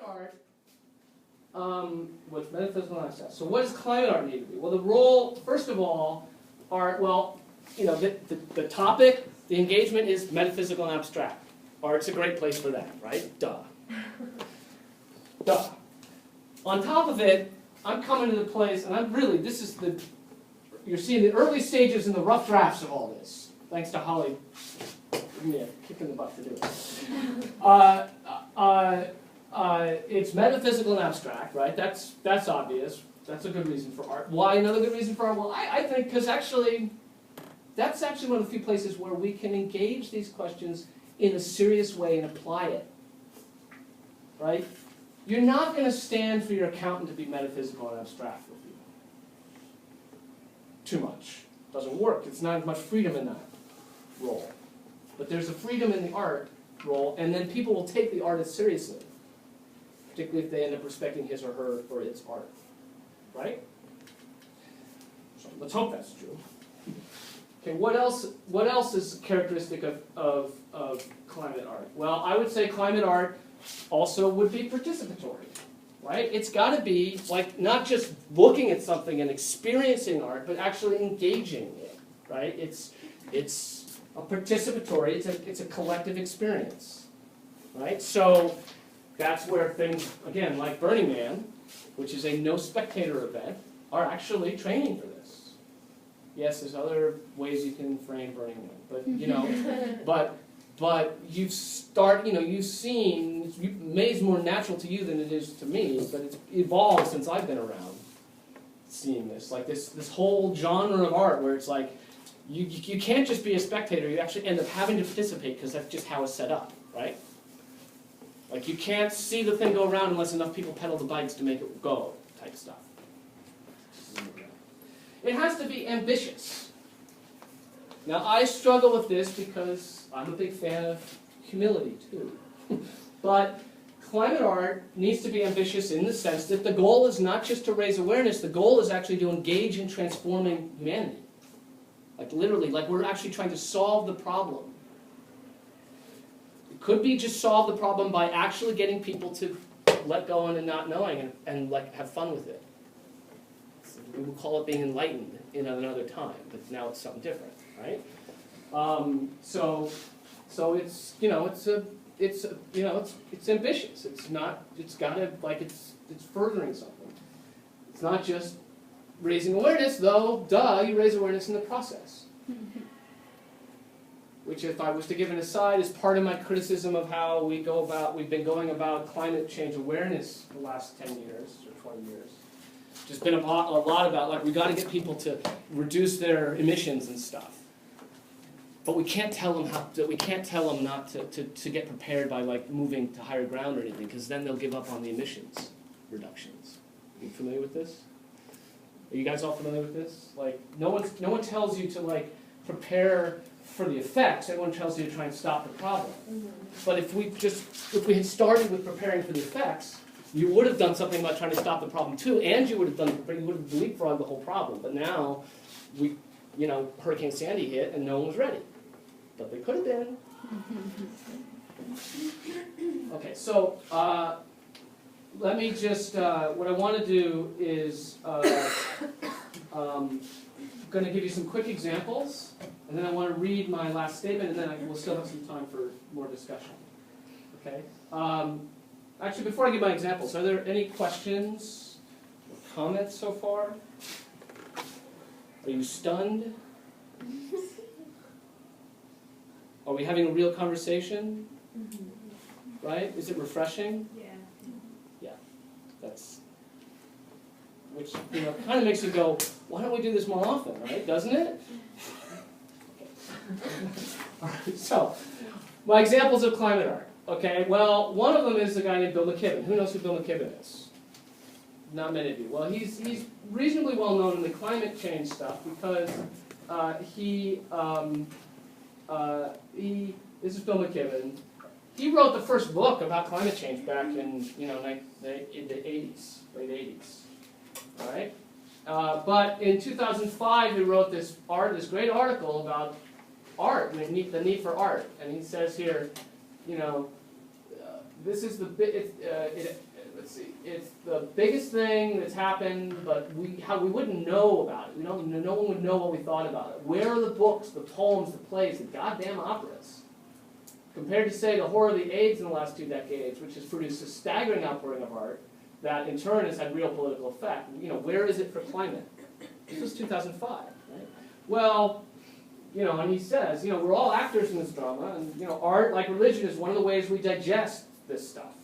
art with metaphysical and abstract. So what does climate art need to be? Well, the role, first of all, art, well, you know, the topic, the engagement is metaphysical and abstract. Art's a great place for that, right? Duh. Duh. On top of it, I'm coming to the place, and I'm really, this is the, you're seeing the early stages and the rough drafts of all this. Thanks to Holly. Yeah, kicking the butt to do it. It's metaphysical and abstract, right? That's obvious. That's a good reason for art. Why another good reason for art? Well, I think because actually, that's actually one of the few places where we can engage these questions in a serious way and apply it, right? You're not going to stand for your accountant to be metaphysical and abstract with you. Too much. Doesn't work. It's not as much freedom in that role. But there's a freedom in the art role, and then people will take the artist seriously, particularly if they end up respecting his or her or its art, right? So let's hope that's true. Okay, what else is characteristic of climate art? Well, I would say climate art also would be participatory, right? It's got to be like not just looking at something and experiencing art, but actually engaging it, right? It's a participatory, it's a collective experience, right? So that's where things, again, like Burning Man, which is a no spectator event, are actually training for this. Yes, there's other ways you can frame Burning Man, but you know, but you've seen, it's maybe more natural to you than it is to me, but it's evolved since I've been around seeing this, like this whole genre of art where it's like, you can't just be a spectator, you actually end up having to participate because that's just how it's set up, right? Like you can't see the thing go around unless enough people pedal the bikes to make it go, type stuff. It has to be ambitious. Now I struggle with this because I'm a big fan of humility too. But climate art needs to be ambitious in the sense that the goal is not just to raise awareness, the goal is actually to engage in transforming humanity. Like literally, like we're actually trying to solve the problem. It could be just solve the problem by actually getting people to let go and not knowing and like have fun with it. We would call it being enlightened in another time, but now it's something different, right? So it's it's ambitious. It's furthering something. It's not just raising awareness, though, duh, you raise awareness in the process. Which, if I was to give an aside, is part of my criticism of how we've been going about climate change awareness the last 10 years or 20 years. There's been a lot about, like, we got to get people to reduce their emissions and stuff. But we can't tell them not to get prepared by, like, moving to higher ground or anything, because then they'll give up on the emissions reductions. Are you familiar with this? Are you guys all familiar with this? Like, no one tells you to, like, prepare for the effects. Everyone tells you to try and stop the problem. Mm-hmm. But if we had started with preparing for the effects, you would have done something about trying to stop the problem too, and you would have leapfrogged the whole problem. But now, Hurricane Sandy hit and no one was ready. But they could have been. Okay, so let me just, what I want to do is, I'm going to give you some quick examples, and then I want to read my last statement, and then we'll still have some time for more discussion. Okay? Actually, before I give my examples, are there any questions or comments so far? Are you stunned? Are we having a real conversation? Right? Is it refreshing? Yeah. Yeah. That's, which, kind of makes you go, why don't we do this more often, right? Doesn't it? All right, so, my examples of climate art. Okay, well, one of them is a guy named Bill McKibben. Who knows who Bill McKibben is? Not many of you. Well, he's reasonably well known in the climate change stuff because this is Bill McKibben. He wrote the first book about climate change back in the 80s, late 80s. All right, but in 2005 he wrote this great article about art, the need for art, and he says here, this is let's see, it's the biggest thing that's happened, but how we wouldn't know about it. No one would know what we thought about it. Where are the books, the poems, the plays, the goddamn operas? Compared to, say, the horror of the AIDS in the last 2 decades, which has produced a staggering outpouring of art that in turn has had real political effect. Where is it for climate? This was 2005, right? Well, and he says, we're all actors in this drama, and art, like religion, is one of the ways we digest this stuff.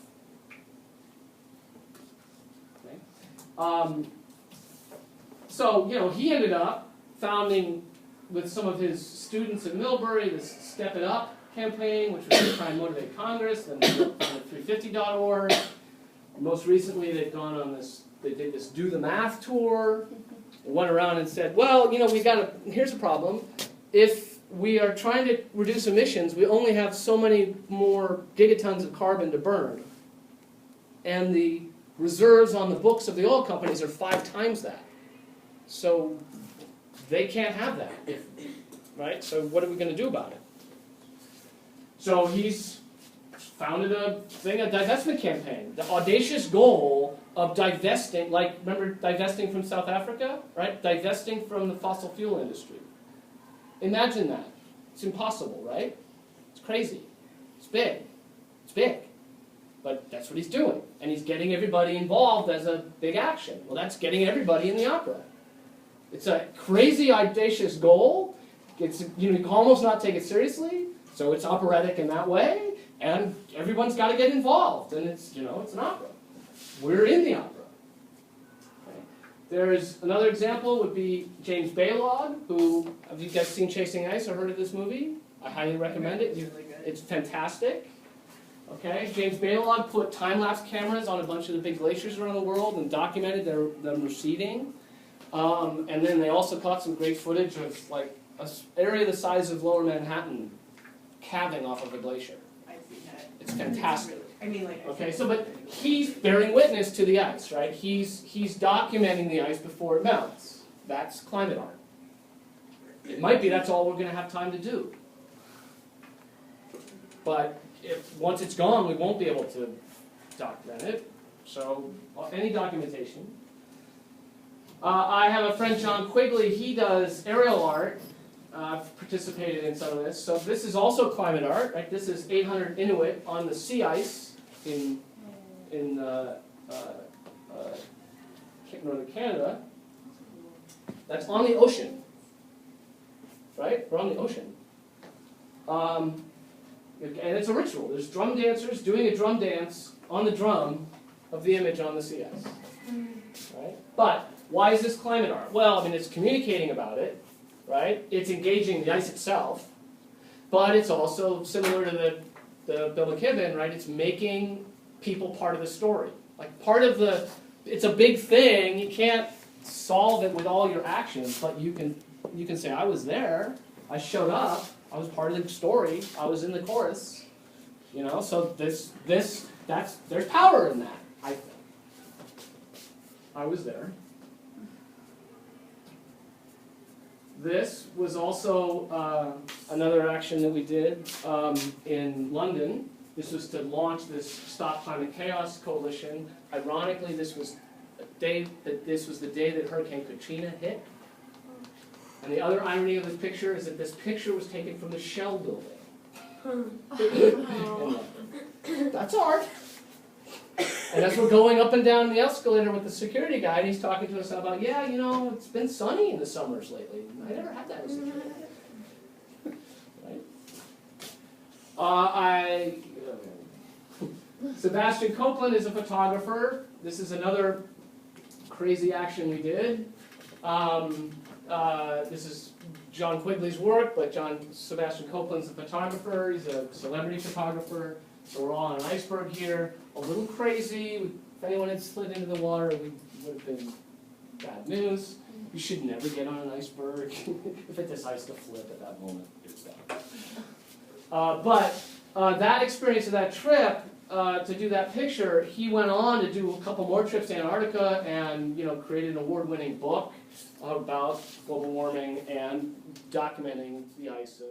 Okay? So, he ended up founding, with some of his students at Millbury, this Step It Up campaign, which was to try and motivate Congress, and 350.org. Most recently, they've gone on they did this Do the Math tour. They went around and said, well, here's a problem. If we are trying to reduce emissions, we only have so many more gigatons of carbon to burn. And the reserves on the books of the oil companies are 5 times that. So they can't have that, right? So what are we going to do about it? So he's founded a divestment campaign. The audacious goal of divesting, remember divesting from South Africa, right? Divesting from the fossil fuel industry. Imagine that. It's impossible, right? It's crazy. It's big. It's big. But that's what he's doing. And he's getting everybody involved as a big action. Well, that's getting everybody in the opera. It's a crazy, audacious goal. You can almost not take it seriously. So it's operatic in that way. And everyone's got to get involved. And it's an opera. We're in the opera. Okay. There's another example would be James Baylog, who, have you guys seen Chasing Ice or heard of this movie? I highly recommend it. It's fantastic. Okay, James Baylog put time-lapse cameras on a bunch of the big glaciers around the world and documented them receding. And then they also caught some great footage of an area the size of Lower Manhattan calving off of a glacier. I've seen that. It's fantastic. Okay, but he's bearing witness to the ice, right? He's documenting the ice before it melts. That's climate art. It might be that's all we're going to have time to do. But once it's gone, we won't be able to document it. So any documentation. I have a friend, John Quigley. He does aerial art. I've participated in some of this. So this is also climate art, right? This is 800 Inuit on the sea ice in northern Canada. That's on the ocean, right? We're on the ocean. And it's a ritual. There's drum dancers doing a drum dance on the drum of the image on the sea ice. Right? But why is this climate art? Well, it's communicating about it, right? It's engaging the ice itself, but it's also similar to the Bill McKibben, right? It's making people part of the story. It's a big thing. You can't solve it with all your actions, but you can say, I was there, I showed up, I was part of the story, I was in the chorus. So there's power in that, I think. I was there. This was also another action that we did in London. This was to launch this Stop Climate Chaos coalition. Ironically, this was the day that Hurricane Katrina hit. And the other irony of this picture is that this picture was taken from the Shell building. That's art. And as we're going up and down the escalator with the security guy, he's talking to us about, it's been sunny in the summers lately. I never had that as a kid. Right? Sebastian Copeland is a photographer. This is another crazy action we did. This is John Quigley's work, but Sebastian Copeland's a photographer. He's a celebrity photographer. So we're all on an iceberg here. A little crazy. If anyone had slid into the water, we would have been bad news. You should never get on an iceberg. If it decides to flip at that moment, it's done. But that experience of that trip, to do that picture, he went on to do a couple more trips to Antarctica and created an award-winning book about global warming and documenting the ice of